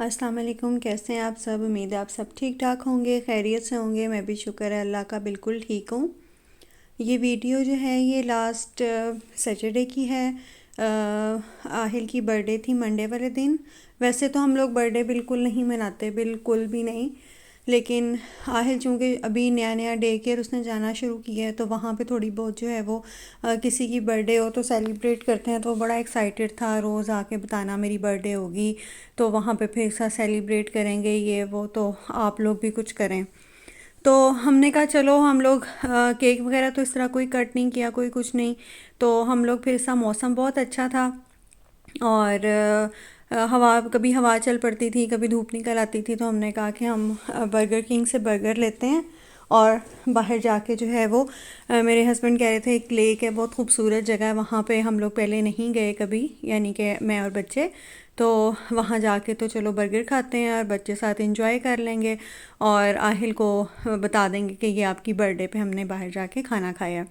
अस्सलाम वालेकुम। कैसे हैं आप सब? उम्मीद है आप सब ठीक ठाक होंगे, खैरियत से होंगे। मैं भी शुक्र है अल्लाह का बिल्कुल ठीक हूँ। ये वीडियो जो है ये लास्ट सैटरडे की है। आहिल की बर्थडे थी मंडे वाले दिन। वैसे तो हम लोग बर्थडे बिल्कुल नहीं मनाते, बिल्कुल भी नहीं। लेकिन आहिल चूँकि अभी नया नया डे केयर उसने जाना शुरू किया है, तो वहाँ पे थोड़ी बहुत जो है वो किसी की बर्थडे हो तो सेलिब्रेट करते हैं। तो वो बड़ा एक्साइटेड था, रोज़ आके बताना मेरी बर्थडे होगी तो वहाँ पे फिर साथ सेलिब्रेट करेंगे, ये वो, तो आप लोग भी कुछ करें। तो हमने कहा चलो हम लोग केक वगैरह तो इस तरह कोई कट नहीं किया, कोई कुछ नहीं। तो हम लोग फिर सा मौसम बहुत अच्छा था और हवा, कभी हवा चल पड़ती थी, कभी धूप निकल आती थी। तो हमने कहा कि हम बर्गर किंग से बर्गर लेते हैं और बाहर जाके जो है वो मेरे हस्बैंड कह रहे थे एक लेक है, बहुत खूबसूरत जगह है, वहाँ पे हम लोग पहले नहीं गए कभी, यानी कि मैं और बच्चे। तो वहाँ जाके तो चलो बर्गर खाते हैं और बच्चे साथ एंजॉय कर लेंगे और आहिल को बता देंगे कि ये आपकी बर्थडे पे हमने बाहर जाके खाना खाया।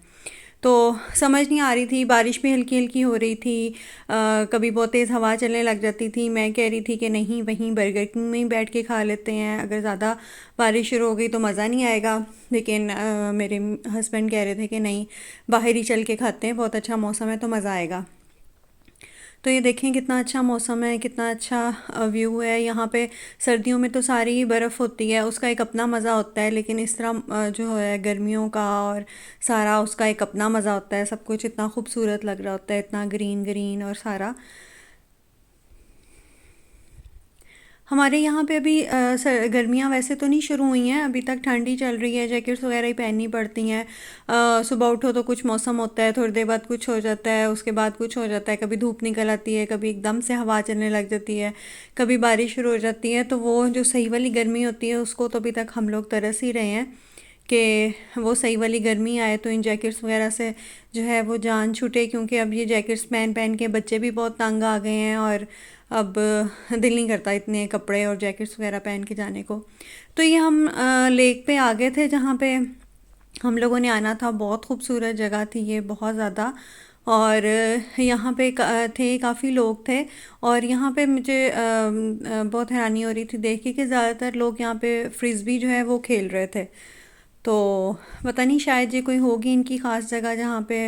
तो समझ नहीं आ रही थी, बारिश भी हल्की हल्की हो रही थी। कभी बहुत तेज़ हवा चलने लग जाती थी। मैं कह रही थी कि नहीं, वहीं बर्गर किंग में ही बैठ के खा लेते हैं, अगर ज़्यादा बारिश शुरू हो गई तो मज़ा नहीं आएगा। लेकिन मेरे हस्बैंड कह रहे थे कि नहीं, बाहर ही चल के खाते हैं, बहुत अच्छा मौसम है तो मज़ा आएगा। तो ये देखें कितना अच्छा मौसम है, कितना अच्छा व्यू है यहाँ पे। सर्दियों में तो सारी ही बर्फ़ होती है, उसका एक अपना मज़ा होता है। लेकिन इस तरह जो है गर्मियों का और सारा उसका एक अपना मज़ा होता है। सब कुछ इतना खूबसूरत लग रहा होता है, इतना ग्रीन ग्रीन और सारा। हमारे यहाँ पे अभी गर्मियाँ वैसे तो नहीं शुरू हुई हैं, अभी तक ठंड ही चल रही है, जैकेट्स वगैरह ही पहननी पड़ती हैं। सुबह उठो तो कुछ मौसम होता है, थोड़ी देर बाद कुछ हो जाता है, उसके बाद कुछ हो जाता है, कभी धूप निकल आती है, कभी एकदम से हवा चलने लग जाती है, कभी बारिश शुरू हो जाती है। तो वो जो सही वाली गर्मी होती है उसको तो अभी तक हम लोग तरस ही रहे हैं कि वो सही वाली गर्मी आए तो इन जैकेट्स वगैरह से जो है वो जान छूटे। क्योंकि अब ये जैकेट्स पहन पहन के बच्चे भी बहुत तंग आ गए हैं और अब दिल नहीं करता इतने कपड़े और जैकेट्स वगैरह पहन के जाने को। तो ये हम लेक पे आ गए थे जहाँ पे हम लोगों ने आना था। बहुत खूबसूरत जगह थी ये, बहुत ज़्यादा। और यहाँ पे थे काफ़ी लोग थे। और यहाँ पे मुझे बहुत हैरानी हो रही थी देख के कि ज़्यादातर लोग यहाँ पे फ्रिस्बी जो है वो खेल रहे थे। तो पता नहीं, शायद ये कोई होगी इनकी ख़ास जगह जहाँ पे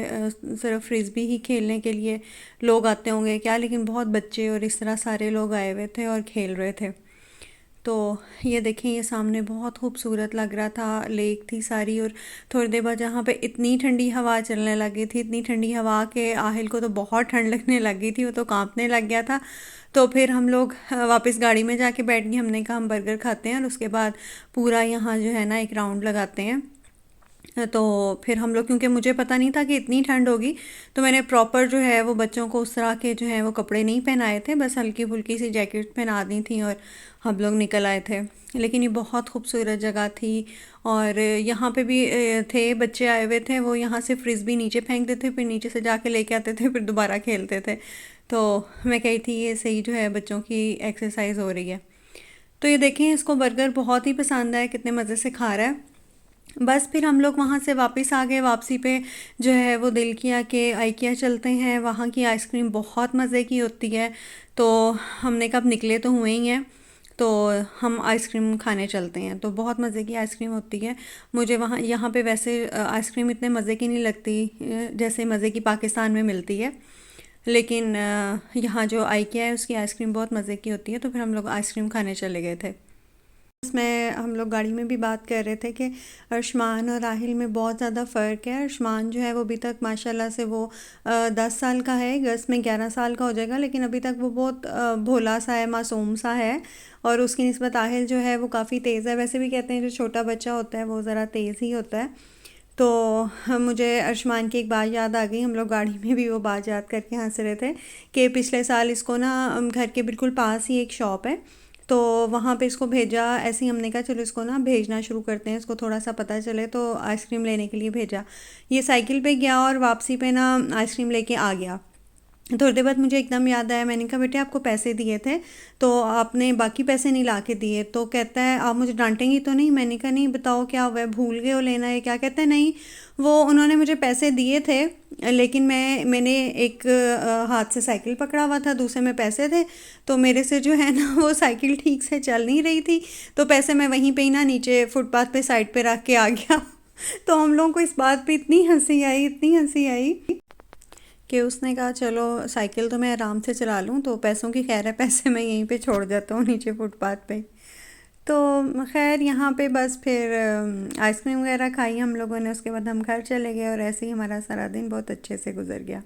सिर्फ फ्रिस्बी ही खेलने के लिए लोग आते होंगे क्या। लेकिन बहुत बच्चे और इस तरह सारे लोग आए हुए थे और खेल रहे थे। तो ये देखें, ये सामने बहुत खूबसूरत लग रहा था, लेक थी सारी। और थोड़ी देर बाद जहाँ पे इतनी ठंडी हवा चलने लगी थी, इतनी ठंडी हवा के आहिल को तो बहुत ठंड लगने लगी थी, वो तो कांपने लग गया था। तो फिर हम लोग वापस गाड़ी में जाके बैठ गए। हमने कहा हम बर्गर खाते हैं और उसके बाद पूरा यहाँ जो है ना एक राउंड लगाते हैं। तो फिर हम लोग, क्योंकि मुझे पता नहीं था कि इतनी ठंड होगी, तो मैंने प्रॉपर जो है वो बच्चों को उस तरह के जो है वो कपड़े नहीं पहनाए थे, बस हल्की फुल्की सी जैकेट पहना दी थी और हम लोग निकल आए थे। लेकिन ये बहुत खूबसूरत जगह थी। और यहाँ पे भी थे बच्चे आए हुए थे, वो यहाँ से फ्रिस्बी नीचे फेंक देते, फिर नीचे से जाके लेके आते थे, फिर दोबारा खेलते थे। तो मैं कही थी ये सही जो है बच्चों की एक्सरसाइज हो रही है। तो ये देखें, इसको बर्गर बहुत ही पसंद है, कितने मज़े से खा रहा है। बस फिर हम लोग वहाँ से वापस आ गए। वापसी पे जो है वो दिल किया कि आइकिया चलते हैं, वहाँ की आइसक्रीम बहुत मज़े की होती है। तो हमने कब निकले तो हुए ही हैं, तो हम आइसक्रीम खाने चलते हैं। तो बहुत मज़े की आइसक्रीम होती है। मुझे वहाँ यहाँ पे वैसे आइसक्रीम इतने मज़े की नहीं लगती जैसे मज़े की पाकिस्तान में मिलती है। लेकिन यहाँ जो आइकिया है उसकी आइसक्रीम बहुत मज़े की होती है। तो फिर हम लोग आइसक्रीम खाने चले गए थे। इसमें हम लोग गाड़ी में भी बात कर रहे थे कि अर्शमान और राहिल में बहुत ज़्यादा फ़र्क है। अर्शमान जो है वो अभी तक माशाल्लाह से वो 10 साल का है, अगस्त में 11 साल का हो जाएगा। लेकिन अभी तक वो बहुत भोला सा है, मासूम सा है। और उसकी निस्बत आहिल जो है वो काफ़ी तेज़ है। वैसे भी कहते हैं जो छोटा बच्चा होता है वो ज़रा तेज़ ही होता है। तो मुझे अर्शमान की एक बात याद आ गई। हम लोग गाड़ी में भी वो बात याद करके हंस रहे थे कि पिछले साल इसको ना घर के बिल्कुल पास ही एक शॉप है, तो वहाँ पे इसको भेजा। ऐसे ही हमने कहा चलो इसको ना भेजना शुरू करते हैं, इसको थोड़ा सा पता चले, तो आइसक्रीम लेने के लिए भेजा। ये साइकिल पे गया और वापसी पे ना आइसक्रीम लेके आ गया। थोड़ी देर बाद मुझे एकदम याद आया, मैंने कहा बेटे आपको पैसे दिए थे तो आपने बाकी पैसे नहीं ला के दिए। तो कहता है आप मुझे डांटेंगी तो नहीं? मैंने कहा नहीं, बताओ क्या हुआ है, भूल गए हो लेना है क्या? कहता है नहीं, वो उन्होंने मुझे पैसे दिए थे लेकिन मैंने एक हाथ से साइकिल पकड़ा हुआ था, दूसरे में पैसे थे, तो मेरे से जो है ना वो साइकिल ठीक से चल नहीं रही थी, तो पैसे मैं वहीं पे ही ना नीचे फुटपाथ पे साइड पे रख के आ गया। तो हम लोगों को इस बात पे इतनी हंसी आई, इतनी हंसी आई कि उसने कहा चलो साइकिल तो मैं आराम से चला लूँ, तो पैसों की खैर है, पैसे मैं यहीं पे छोड़ जाता हूँ नीचे फुटपाथ पे। तो खैर यहाँ पे बस फिर आइसक्रीम वगैरह खाई हम लोगों ने, उसके बाद हम घर चले गए और ऐसे ही हमारा सारा दिन बहुत अच्छे से गुजर गया।